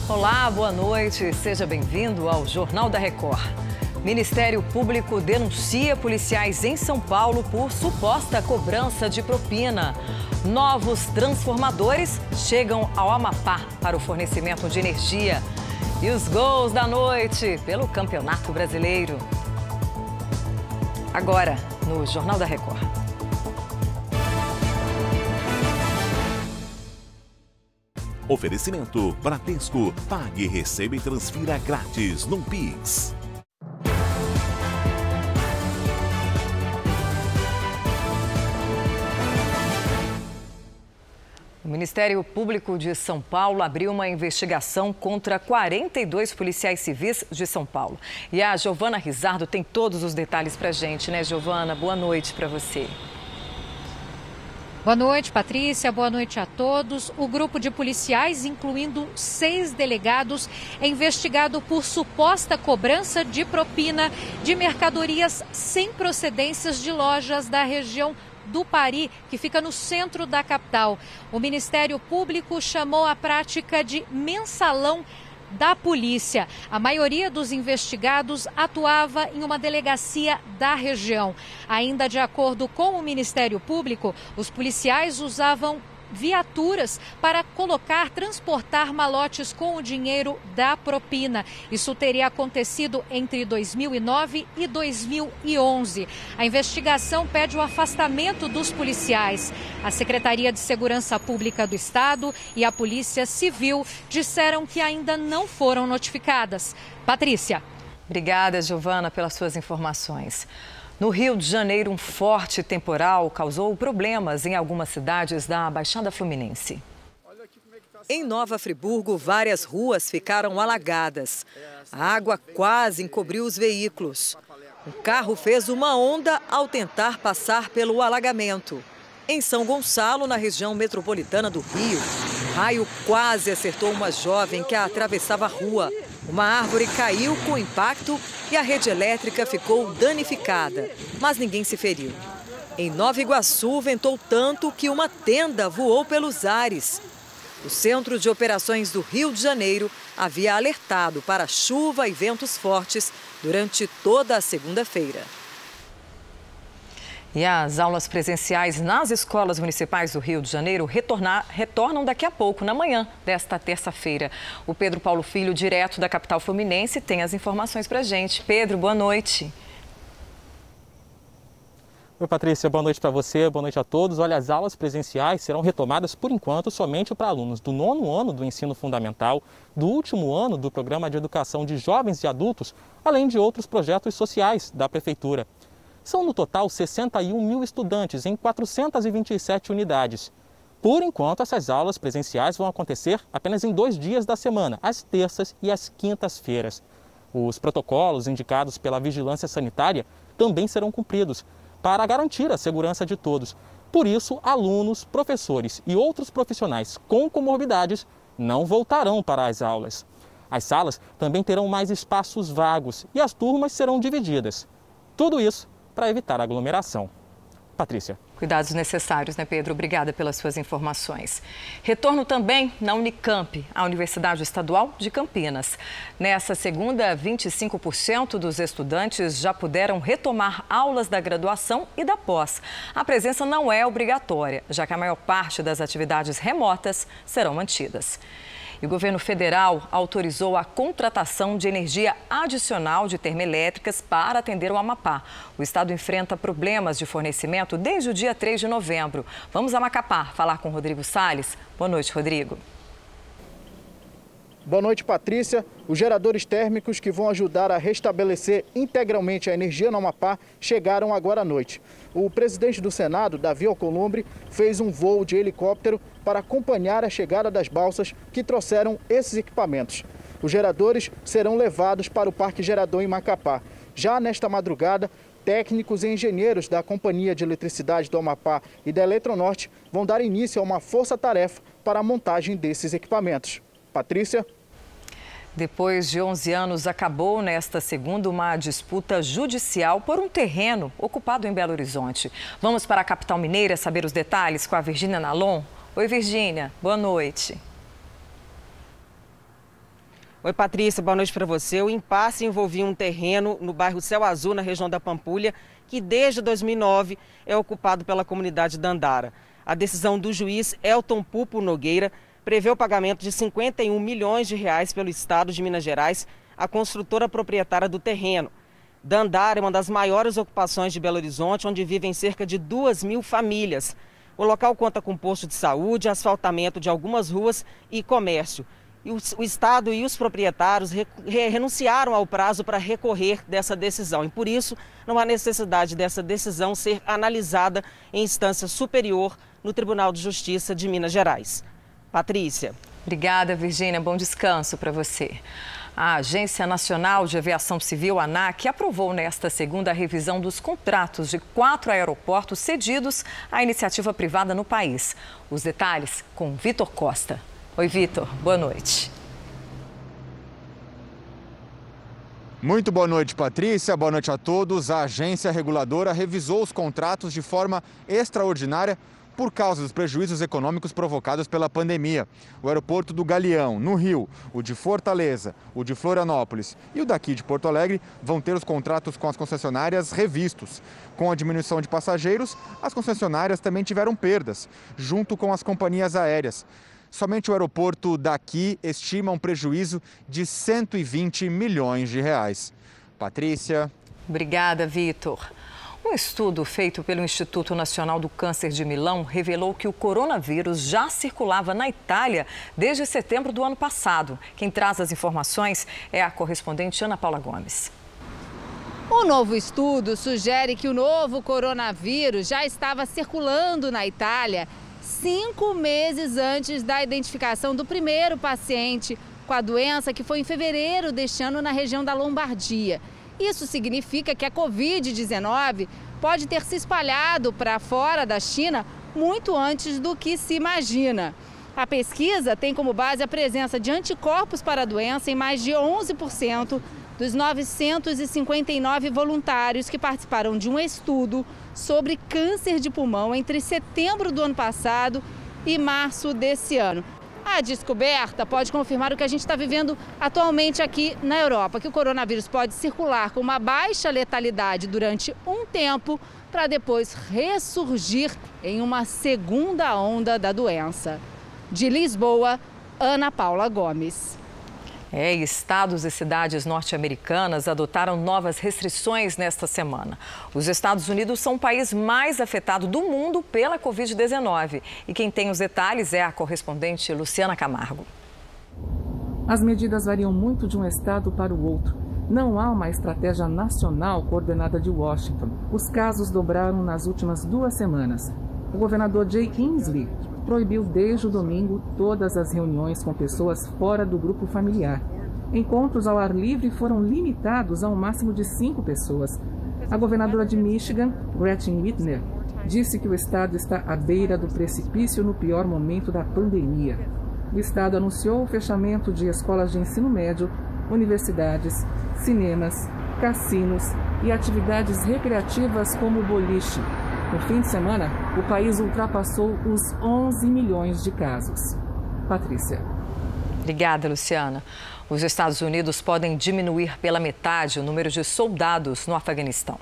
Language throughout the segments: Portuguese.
Olá, boa noite. Seja bem-vindo ao Jornal da Record. Ministério Público denuncia policiais em São Paulo por suposta cobrança de propina. Novos transformadores chegam ao Amapá para o fornecimento de energia. E os gols da noite pelo Campeonato Brasileiro. Agora, no Jornal da Record. Oferecimento Bradesco. Pague, receba e transfira grátis no Pix. O Ministério Público de São Paulo abriu uma investigação contra 42 policiais civis de São Paulo. E a Giovana Rizardo tem todos os detalhes pra gente, né, Giovana? Boa noite para você. Boa noite, Patrícia. Boa noite a todos. O grupo de policiais, incluindo 6 delegados, é investigado por suposta cobrança de propina de mercadorias sem procedências de lojas da região do Pari, que fica no centro da capital. O Ministério Público chamou a prática de mensalão da polícia. A maioria dos investigados atuava em uma delegacia da região. Ainda de acordo com o Ministério Público, os policiais usavam viaturas para transportar malotes com o dinheiro da propina. Isso teria acontecido entre 2009 e 2011. A investigação pede o afastamento dos policiais. A Secretaria de Segurança Pública do Estado e a Polícia Civil disseram que ainda não foram notificadas. Patrícia. Obrigada, Giovana, pelas suas informações. No Rio de Janeiro, um forte temporal causou problemas em algumas cidades da Baixada Fluminense. Em Nova Friburgo, várias ruas ficaram alagadas. A água quase encobriu os veículos. O carro fez uma onda ao tentar passar pelo alagamento. Em São Gonçalo, na região metropolitana do Rio, um raio quase acertou uma jovem que atravessava a rua. Uma árvore caiu com impacto e a rede elétrica ficou danificada, mas ninguém se feriu. Em Nova Iguaçu, ventou tanto que uma tenda voou pelos ares. O Centro de Operações do Rio de Janeiro havia alertado para chuva e ventos fortes durante toda a segunda-feira. E as aulas presenciais nas escolas municipais do Rio de Janeiro retornam daqui a pouco, na manhã desta terça-feira. O Pedro Paulo Filho, direto da capital fluminense, tem as informações para a gente. Pedro, boa noite. Oi, Patrícia, boa noite para você, boa noite a todos. Olha, as aulas presenciais serão retomadas, por enquanto, somente para alunos do 9º ano do ensino fundamental, do último ano do Programa de Educação de Jovens e Adultos, além de outros projetos sociais da Prefeitura. São no total 61 mil estudantes em 427 unidades. Por enquanto, essas aulas presenciais vão acontecer apenas em 2 dias da semana, às terças e às quintas-feiras. Os protocolos indicados pela Vigilância Sanitária também serão cumpridos para garantir a segurança de todos. Por isso, alunos, professores e outros profissionais com comorbidades não voltarão para as aulas. As salas também terão mais espaços vagos e as turmas serão divididas. Tudo isso para evitar aglomeração. Patrícia. Cuidados necessários, né, Pedro? Obrigada pelas suas informações. Retorno também na Unicamp, a Universidade Estadual de Campinas. Nessa segunda, 25% dos estudantes já puderam retomar aulas da graduação e da pós. A presença não é obrigatória, já que a maior parte das atividades remotas serão mantidas. E o governo federal autorizou a contratação de energia adicional de termoelétricas para atender o Amapá. O estado enfrenta problemas de fornecimento desde o dia 3 de novembro. Vamos a Macapá falar com Rodrigo Salles. Boa noite, Rodrigo. Boa noite, Patrícia. Os geradores térmicos que vão ajudar a restabelecer integralmente a energia no Amapá chegaram agora à noite. O presidente do Senado, Davi Alcolumbre, fez um voo de helicóptero para acompanhar a chegada das balsas que trouxeram esses equipamentos. Os geradores serão levados para o Parque Gerador em Macapá. Já nesta madrugada, técnicos e engenheiros da Companhia de Eletricidade do Amapá e da Eletronorte vão dar início a uma força-tarefa para a montagem desses equipamentos. Patrícia. Depois de 11 anos, acabou nesta segunda uma disputa judicial por um terreno ocupado em Belo Horizonte. Vamos para a capital mineira saber os detalhes com a Virgínia Nalon. Oi, Virgínia, boa noite. Oi, Patrícia, boa noite para você. O impasse envolvia um terreno no bairro Céu Azul, na região da Pampulha, que desde 2009 é ocupado pela comunidade Dandara. A decisão do juiz Elton Pupo Nogueira prevê o pagamento de 51 milhões de reais pelo Estado de Minas Gerais à construtora proprietária do terreno. Dandara é uma das maiores ocupações de Belo Horizonte, onde vivem cerca de 2.000 famílias. O local conta com posto de saúde, asfaltamento de algumas ruas e comércio. E o Estado e os proprietários renunciaram ao prazo para recorrer dessa decisão. E por isso não há necessidade dessa decisão ser analisada em instância superior no Tribunal de Justiça de Minas Gerais. Patrícia. Obrigada, Virgínia. Bom descanso para você. A Agência Nacional de Aviação Civil, ANAC, aprovou nesta segunda a revisão dos contratos de 4 aeroportos cedidos à iniciativa privada no país. Os detalhes com Vitor Costa. Oi, Vitor. Boa noite. Muito boa noite, Patrícia. Boa noite a todos. A agência reguladora revisou os contratos de forma extraordinária por causa dos prejuízos econômicos provocados pela pandemia. O aeroporto do Galeão, no Rio, o de Fortaleza, o de Florianópolis e o daqui de Porto Alegre vão ter os contratos com as concessionárias revistos. Com a diminuição de passageiros, as concessionárias também tiveram perdas, junto com as companhias aéreas. Somente o aeroporto daqui estima um prejuízo de 120 milhões de reais. Patrícia. Obrigada, Vitor. Um estudo feito pelo Instituto Nacional do Câncer de Milão revelou que o coronavírus já circulava na Itália desde setembro do ano passado. Quem traz as informações é a correspondente Ana Paula Gomes. O novo estudo sugere que o novo coronavírus já estava circulando na Itália 5 meses antes da identificação do primeiro paciente com a doença, que foi em fevereiro deste ano na região da Lombardia. Isso significa que a Covid-19 pode ter se espalhado para fora da China muito antes do que se imagina. A pesquisa tem como base a presença de anticorpos para a doença em mais de 11% dos 959 voluntários que participaram de um estudo sobre câncer de pulmão entre setembro do ano passado e março desse ano. A descoberta pode confirmar o que a gente está vivendo atualmente aqui na Europa, que o coronavírus pode circular com uma baixa letalidade durante um tempo para depois ressurgir em uma segunda onda da doença. De Lisboa, Ana Paula Gomes. Estados e cidades norte-americanas adotaram novas restrições nesta semana. Os Estados Unidos são o país mais afetado do mundo pela Covid-19. E quem tem os detalhes é a correspondente Luciana Camargo. As medidas variam muito de um estado para o outro. Não há uma estratégia nacional coordenada de Washington. Os casos dobraram nas últimas 2 semanas. O governador Jay Inslee proibiu desde o domingo todas as reuniões com pessoas fora do grupo familiar. Encontros ao ar livre foram limitados a um máximo de 5 pessoas. A governadora de Michigan, Gretchen Whitmer, disse que o estado está à beira do precipício no pior momento da pandemia. O estado anunciou o fechamento de escolas de ensino médio, universidades, cinemas, cassinos e atividades recreativas como o boliche. No fim de semana, o país ultrapassou os 11 milhões de casos. Patrícia. Obrigada, Luciana. Os Estados Unidos podem diminuir pela metade o número de soldados no Afeganistão.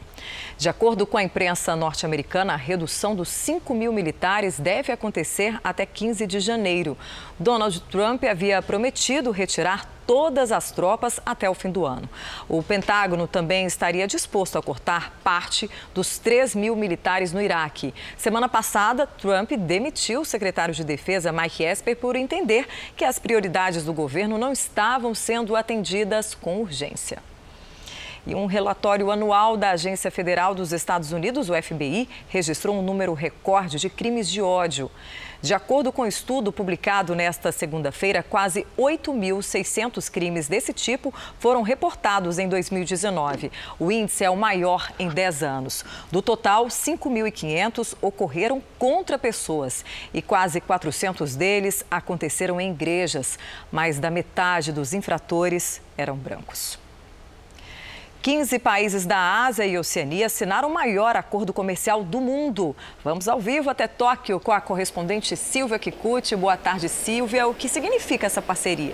De acordo com a imprensa norte-americana, a redução dos 5.000 militares deve acontecer até 15 de janeiro. Donald Trump havia prometido retirar todas as tropas até o fim do ano. O Pentágono também estaria disposto a cortar parte dos 3.000 militares no Iraque. Semana passada, Trump demitiu o secretário de Defesa, Mike Esper, por entender que as prioridades do governo não estavam sendo atendidas com urgência. E um relatório anual da Agência Federal dos Estados Unidos, o FBI, registrou um número recorde de crimes de ódio. De acordo com o estudo publicado nesta segunda-feira, quase 8.600 crimes desse tipo foram reportados em 2019. O índice é o maior em 10 anos. Do total, 5.500 ocorreram contra pessoas e quase 400 deles aconteceram em igrejas. Mais da metade dos infratores eram brancos. 15 países da Ásia e Oceania assinaram o maior acordo comercial do mundo. Vamos ao vivo até Tóquio com a correspondente Silvia Kikuchi. Boa tarde, Silvia. O que significa essa parceria?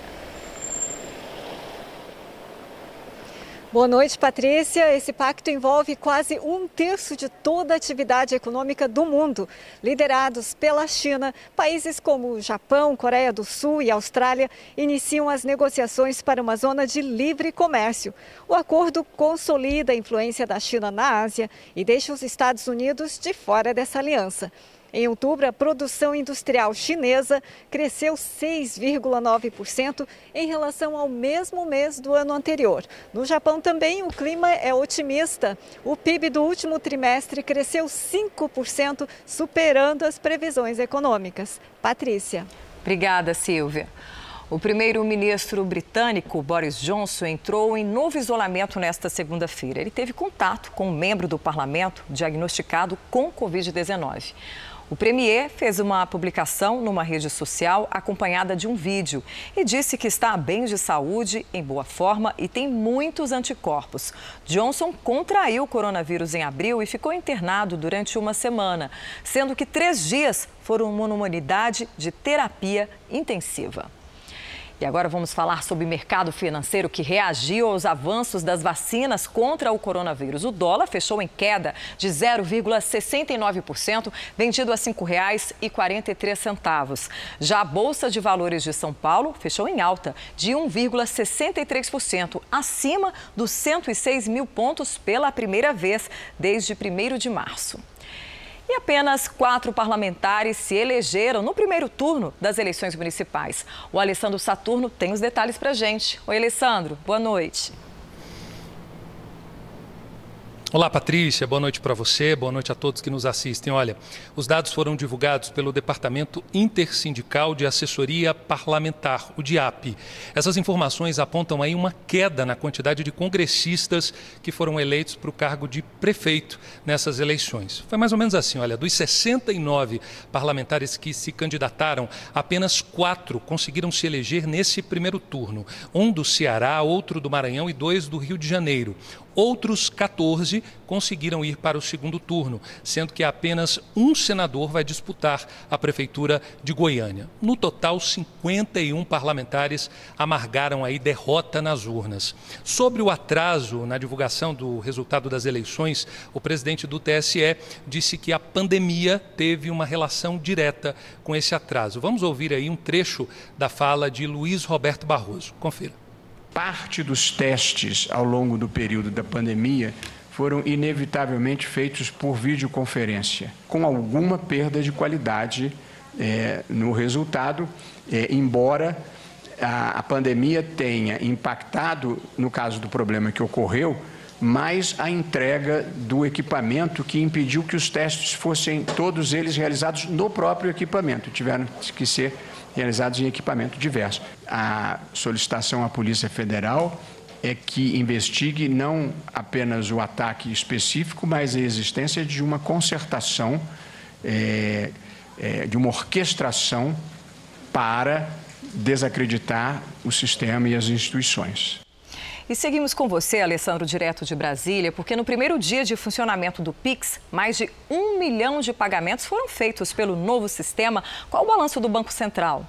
Boa noite, Patrícia. Esse pacto envolve quase 1/3 de toda a atividade econômica do mundo. Liderados pela China, países como Japão, Coreia do Sul e Austrália iniciam as negociações para uma zona de livre comércio. O acordo consolida a influência da China na Ásia e deixa os Estados Unidos de fora dessa aliança. Em outubro, a produção industrial chinesa cresceu 6,9% em relação ao mesmo mês do ano anterior. No Japão também o clima é otimista. O PIB do último trimestre cresceu 5%, superando as previsões econômicas. Patrícia. Obrigada, Silvia. O primeiro-ministro britânico, Boris Johnson, entrou em novo isolamento nesta segunda-feira. Ele teve contato com um membro do parlamento diagnosticado com Covid-19. O premier fez uma publicação numa rede social acompanhada de um vídeo e disse que está bem de saúde, em boa forma e tem muitos anticorpos. Johnson contraiu o coronavírus em abril e ficou internado durante uma semana, sendo que 3 dias foram numa unidade de terapia intensiva. E agora vamos falar sobre o mercado financeiro que reagiu aos avanços das vacinas contra o coronavírus. O dólar fechou em queda de 0,69%, vendido a R$ 5,43. Já a Bolsa de Valores de São Paulo fechou em alta de 1,63%, acima dos 106 mil pontos pela primeira vez desde 1º de março. E apenas 4 parlamentares se elegeram no primeiro turno das eleições municipais. O Alessandro Saturno tem os detalhes para a gente. Oi, Alessandro, boa noite. Olá, Patrícia, boa noite para você, boa noite a todos que nos assistem. Olha, os dados foram divulgados pelo Departamento Intersindical de Assessoria Parlamentar, o DIAP. Essas informações apontam aí uma queda na quantidade de congressistas que foram eleitos para o cargo de prefeito nessas eleições. Foi mais ou menos assim, olha, dos 69 parlamentares que se candidataram, apenas 4 conseguiram se eleger nesse primeiro turno. Um do Ceará, outro do Maranhão e 2 do Rio de Janeiro. Outros 14 conseguiram ir para o segundo turno, sendo que apenas um senador vai disputar a prefeitura de Goiânia. No total, 51 parlamentares amargaram aí derrota nas urnas. Sobre o atraso na divulgação do resultado das eleições, o presidente do TSE disse que a pandemia teve uma relação direta com esse atraso. Vamos ouvir aí um trecho da fala de Luiz Roberto Barroso. Confira. Parte dos testes ao longo do período da pandemia foram inevitavelmente feitos por videoconferência, com alguma perda de qualidade no resultado, embora a pandemia tenha impactado, no caso do problema que ocorreu, mais a entrega do equipamento que impediu que os testes fossem todos eles realizados no próprio equipamento, tiveram que ser realizados em equipamento diverso. A solicitação à Polícia Federal é que investigue não apenas o ataque específico, mas a existência de uma concertação, de uma orquestração para desacreditar o sistema e as instituições. E seguimos com você, Alessandro, direto de Brasília, porque no primeiro dia de funcionamento do Pix, mais de 1 milhão de pagamentos foram feitos pelo novo sistema. Qual o balanço do Banco Central?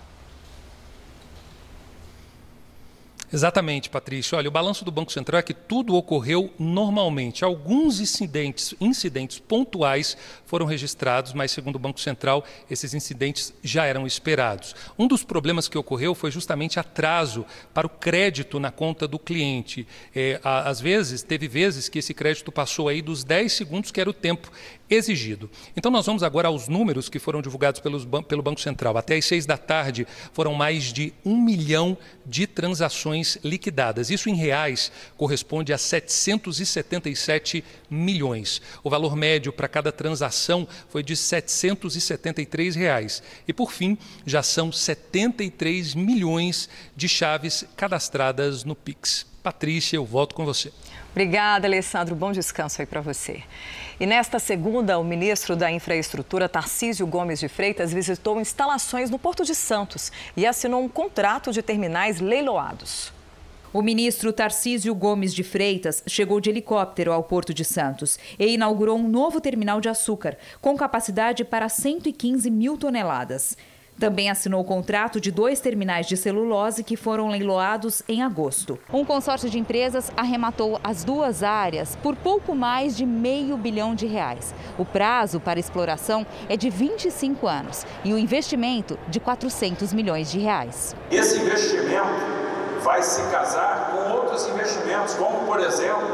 Exatamente, Patrícia. Olha, o balanço do Banco Central é que tudo ocorreu normalmente. Alguns incidentes pontuais foram registrados, mas segundo o Banco Central, esses incidentes já eram esperados. Um dos problemas que ocorreu foi justamente atraso para o crédito na conta do cliente. Às vezes, teve vezes que esse crédito passou aí dos 10 segundos, que era o tempo exigido. Então nós vamos agora aos números que foram divulgados pelo Banco Central. Até às 6 da tarde foram mais de 1 milhão de transações liquidadas. Isso em reais corresponde a 777 milhões. O valor médio para cada transação foi de R$ 773. E por fim, já são 73 milhões de chaves cadastradas no Pix. Patrícia, eu volto com você. Obrigada, Alessandro. Bom descanso aí para você. E nesta segunda, o ministro da Infraestrutura, Tarcísio Gomes de Freitas, visitou instalações no Porto de Santos e assinou um contrato de terminais leiloados. O ministro Tarcísio Gomes de Freitas chegou de helicóptero ao Porto de Santos e inaugurou um novo terminal de açúcar, com capacidade para 115 mil toneladas. Também assinou o contrato de 2 terminais de celulose que foram leiloados em agosto. Um consórcio de empresas arrematou as 2 áreas por pouco mais de R$500 bilhão. O prazo para exploração é de 25 anos e o investimento de R$400 milhões. Esse investimento vai se casar com outros investimentos, como, por exemplo,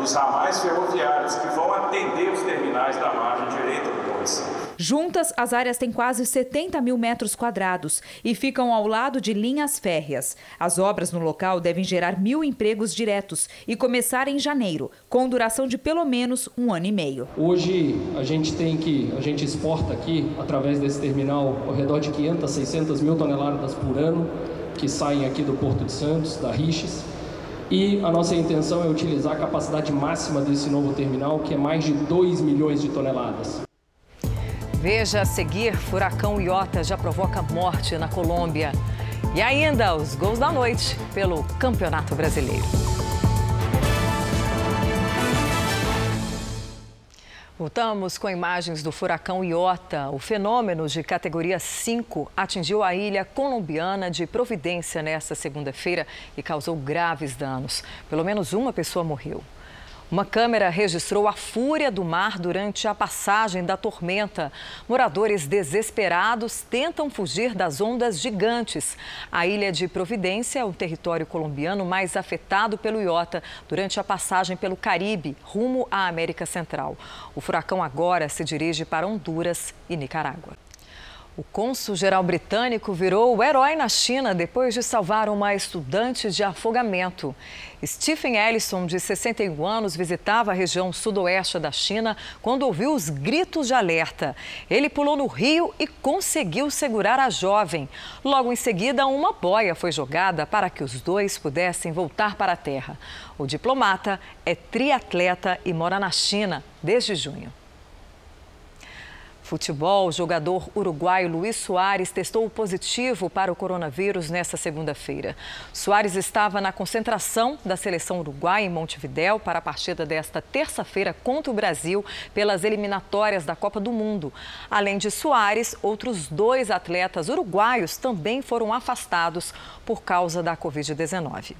os ramais ferroviários, que vão atender os terminais da margem direita do Porto de Santos. Juntas, as áreas têm quase 70 mil metros quadrados e ficam ao lado de linhas férreas. As obras no local devem gerar 1.000 empregos diretos e começar em janeiro, com duração de pelo menos 1 ano e meio. Hoje, a gente exporta aqui, através desse terminal, ao redor de 500 a 600 mil toneladas por ano, que saem aqui do Porto de Santos, da Riches. E a nossa intenção é utilizar a capacidade máxima desse novo terminal, que é mais de 2 milhões de toneladas. Veja a seguir, furacão Iota já provoca morte na Colômbia. E ainda os gols da noite pelo Campeonato Brasileiro. Voltamos com imagens do furacão Iota. O fenômeno de categoria 5 atingiu a ilha colombiana de Providência nesta segunda-feira e causou graves danos. Pelo menos uma pessoa morreu. Uma câmera registrou a fúria do mar durante a passagem da tormenta. Moradores desesperados tentam fugir das ondas gigantes. A ilha de Providência é o território colombiano mais afetado pelo Iota durante a passagem pelo Caribe, rumo à América Central. O furacão agora se dirige para Honduras e Nicarágua. O cônsul-geral britânico virou o herói na China depois de salvar uma estudante de afogamento. Stephen Ellison, de 61 anos, visitava a região sudoeste da China quando ouviu os gritos de alerta. Ele pulou no rio e conseguiu segurar a jovem. Logo em seguida, uma boia foi jogada para que os dois pudessem voltar para a terra. O diplomata é triatleta e mora na China desde junho. Futebol, o jogador uruguaio Luis Soares testou positivo para o coronavírus nesta segunda-feira. Soares estava na concentração da seleção uruguaia em Montevidéu para a partida desta terça-feira contra o Brasil pelas eliminatórias da Copa do Mundo. Além de Soares, outros 2 atletas uruguaios também foram afastados por causa da Covid-19.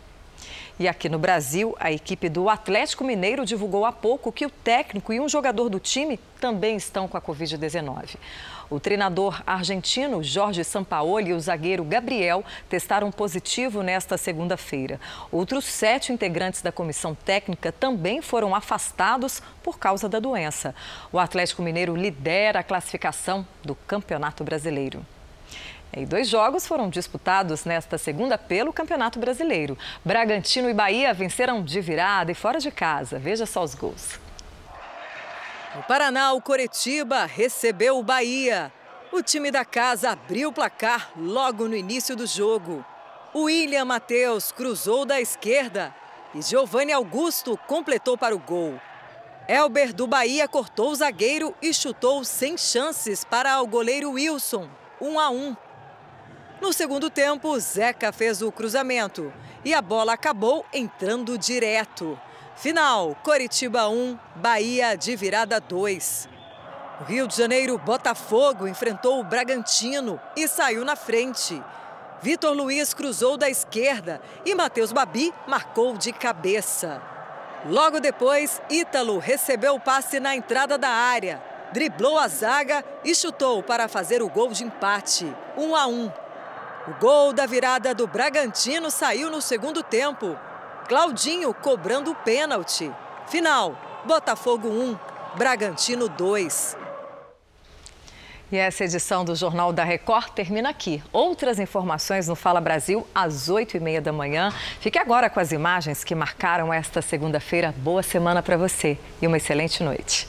E aqui no Brasil, a equipe do Atlético Mineiro divulgou há pouco que o técnico e um jogador do time também estão com a Covid-19. O treinador argentino Jorge Sampaoli e o zagueiro Gabriel testaram positivo nesta segunda-feira. Outros 7 integrantes da comissão técnica também foram afastados por causa da doença. O Atlético Mineiro lidera a classificação do Campeonato Brasileiro. E 2 jogos foram disputados nesta segunda pelo Campeonato Brasileiro. Bragantino e Bahia venceram de virada e fora de casa. Veja só os gols. No Paraná, o Coritiba recebeu o Bahia. O time da casa abriu o placar logo no início do jogo. O William Matheus cruzou da esquerda e Giovanni Augusto completou para o gol. Elber do Bahia cortou o zagueiro e chutou sem chances para o goleiro Wilson, 1-1. No segundo tempo, Zeca fez o cruzamento e a bola acabou entrando direto. Final, Coritiba 1, Bahia de virada 2. No Rio de Janeiro, Botafogo enfrentou o Bragantino e saiu na frente. Vitor Luiz cruzou da esquerda e Matheus Babi marcou de cabeça. Logo depois, Ítalo recebeu o passe na entrada da área, driblou a zaga e chutou para fazer o gol de empate, 1-1. O gol da virada do Bragantino saiu no segundo tempo. Claudinho cobrando o pênalti. Final, Botafogo 1, Bragantino 2. E essa edição do Jornal da Record termina aqui. Outras informações no Fala Brasil às 8h30 da manhã. Fique agora com as imagens que marcaram esta segunda-feira. Boa semana para você e uma excelente noite.